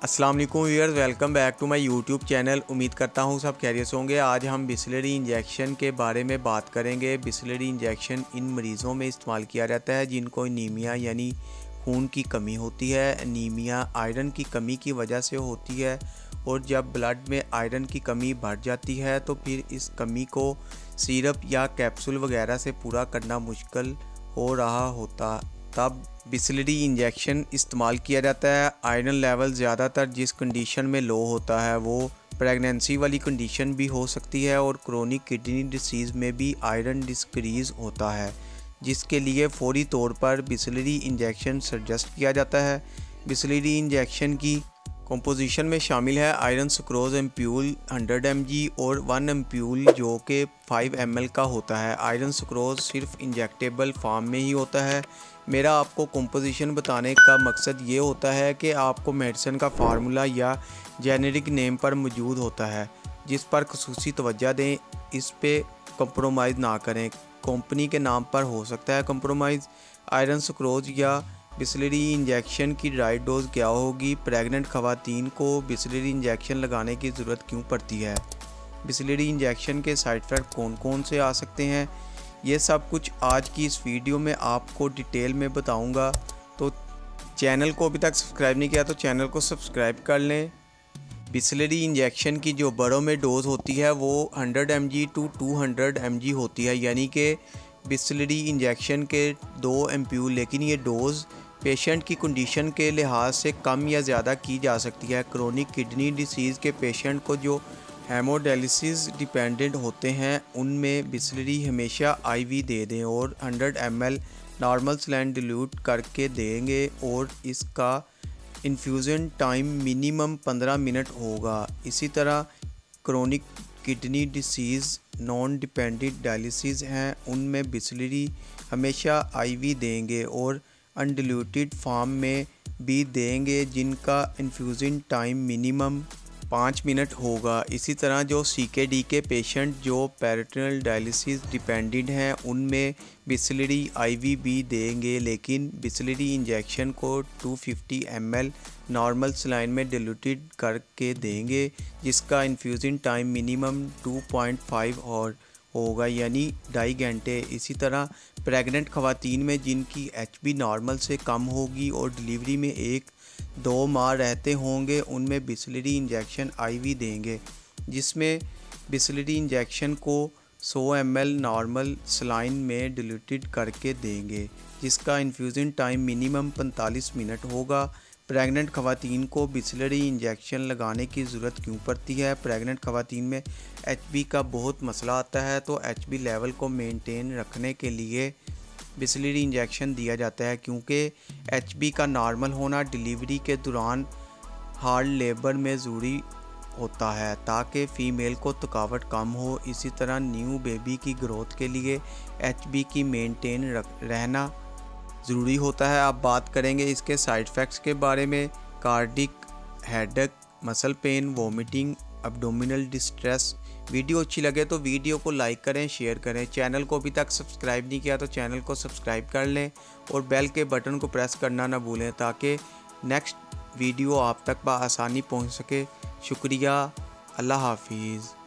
अस्सलाम वालेकुम viewers, welcome back to my YouTube channel. उम्मीद करता हूँ सब खैरियत से होंगे। आज हम बिस्लरी इंजेक्शन के बारे में बात करेंगे। बिस्लरी इंजेक्शन इन मरीज़ों में इस्तेमाल किया जाता है जिनको एनीमिया यानी खून की कमी होती है। एनीमिया आयरन की कमी की वजह से होती है और जब ब्लड में आयरन की कमी बढ़ जाती है तो फिर इस कमी को सिरप या कैप्सूल वगैरह से पूरा करना मुश्किल हो रहा होता, तब बिस्लरी इंजेक्शन इस्तेमाल किया जाता है। आयरन लेवल ज़्यादातर जिस कंडीशन में लो होता है वो प्रेगनेंसी वाली कंडीशन भी हो सकती है और क्रोनिक किडनी डिसीज़ में भी आयरन डिस्क्रीज़ होता है, जिसके लिए फौरी तौर पर बिस्लरी इंजेक्शन सजेस्ट किया जाता है। बिस्लरी इंजेक्शन की कंपोजिशन में शामिल है आयरन सुक्रोज एम्प्यूल 100 mg और 1 एम्प्यूल जो कि 5 ml का होता है। आयरन सुक्रोज सिर्फ इंजेक्टेबल फॉर्म में ही होता है। मेरा आपको कंपोजिशन बताने का मकसद ये होता है कि आपको मेडिसिन का फार्मूला या जेनेरिक नेम पर मौजूद होता है जिस पर खुसूसी तवज्जो दें, इस पे कंप्रोमाइज़ ना करें। कंपनी के नाम पर हो सकता है कंप्रोमाइज़। आयरन सुक्रोज या बिस्लरी इंजेक्शन की राइट डोज क्या होगी? प्रेग्नेंट ख़वातीन को बिस्लरी इंजेक्शन लगाने की ज़रूरत क्यों पड़ती है? बिस्लरी इंजेक्शन के साइड इफ़ेक्ट कौन कौन से आ सकते हैं? ये सब कुछ आज की इस वीडियो में आपको डिटेल में बताऊंगा। तो चैनल को अभी तक सब्सक्राइब नहीं किया तो चैनल को सब्सक्राइब कर लें। बिस्लरी इंजेक्शन की जो बड़ों में डोज़ होती है वो 100 mg टू 200 mg होती है, यानी कि बिस्लरी इंजेक्शन के 2 एम्प्यूल, लेकिन ये डोज़ पेशेंट की कंडीशन के लिहाज से कम या ज़्यादा की जा सकती है। क्रोनिक किडनी डिसीज़ के पेशेंट को जो हेमोडायलिसिस डिपेंडेंट होते हैं उनमें बिस्लरी हमेशा IV दे दें और 100 ml नॉर्मल सलाइन डिल्यूट करके देंगे और इसका इन्फ्यूज़न टाइम मिनिमम 15 मिनट होगा। इसी तरह chronic kidney disease non dependent dialysis हैं, उनमें बिस्लरी हमेशा IV देंगे और अनडिल्यूटेड फॉर्म में भी देंगे जिनका इन्फ्यूज़न टाइम मिनिमम 5 मिनट होगा। इसी तरह जो CKD के पेशेंट जो पेरिटोनियल डायलिसिस डिपेंडेंट हैं उनमें बिस्लरी IV भी देंगे, लेकिन बिस्लरी इंजेक्शन को 250 ml नॉर्मल सलाइन में डिल्यूटेड करके देंगे जिसका इन्फ्यूज़न टाइम मिनिमम 2.5 और होगा, यानी 2.5 घंटे। इसी तरह प्रेग्नेंट ख़वातीन में जिनकी HB नॉर्मल से कम होगी और डिलीवरी में 1-2 माह रहते होंगे उनमें बिस्लरी इंजेक्शन IV देंगे, जिसमें बिस्लरी इंजेक्शन को 100 ml नॉर्मल सलाइन में डिल्यूटेड करके देंगे जिसका इन्फ्यूज़न टाइम मिनिमम 45 मिनट होगा। प्रेग्नेंट ख़वातीन को बिस्लरी इंजेक्शन लगाने की ज़रूरत क्यों पड़ती है? प्रेग्नेंट ख़वातीन में HB का बहुत मसला आता है, तो HB लेवल को मेंटेन रखने के लिए बिस्लरी इंजेक्शन दिया जाता है, क्योंकि HB का नॉर्मल होना डिलीवरी के दौरान हार्ड लेबर में ज़रूरी होता है ताकि फ़ीमेल को थकावट कम हो। इसी तरह न्यू बेबी की ग्रोथ के लिए HB की मेंटेन रहना ज़रूरी होता है। अब बात करेंगे इसके साइड इफ़ेक्ट्स के बारे में। Cardiac, headache, muscle pain, vomiting, abdominal distress. Video अच्छी लगे तो वीडियो को लाइक करें, शेयर करें। चैनल को अभी तक सब्सक्राइब नहीं किया तो चैनल को सब्सक्राइब कर लें और बेल के बटन को प्रेस करना ना भूलें ताकि नेक्स्ट वीडियो आप तक बआसानी पहुंच सके। शुक्रिया, अल्लाह हाफिज़।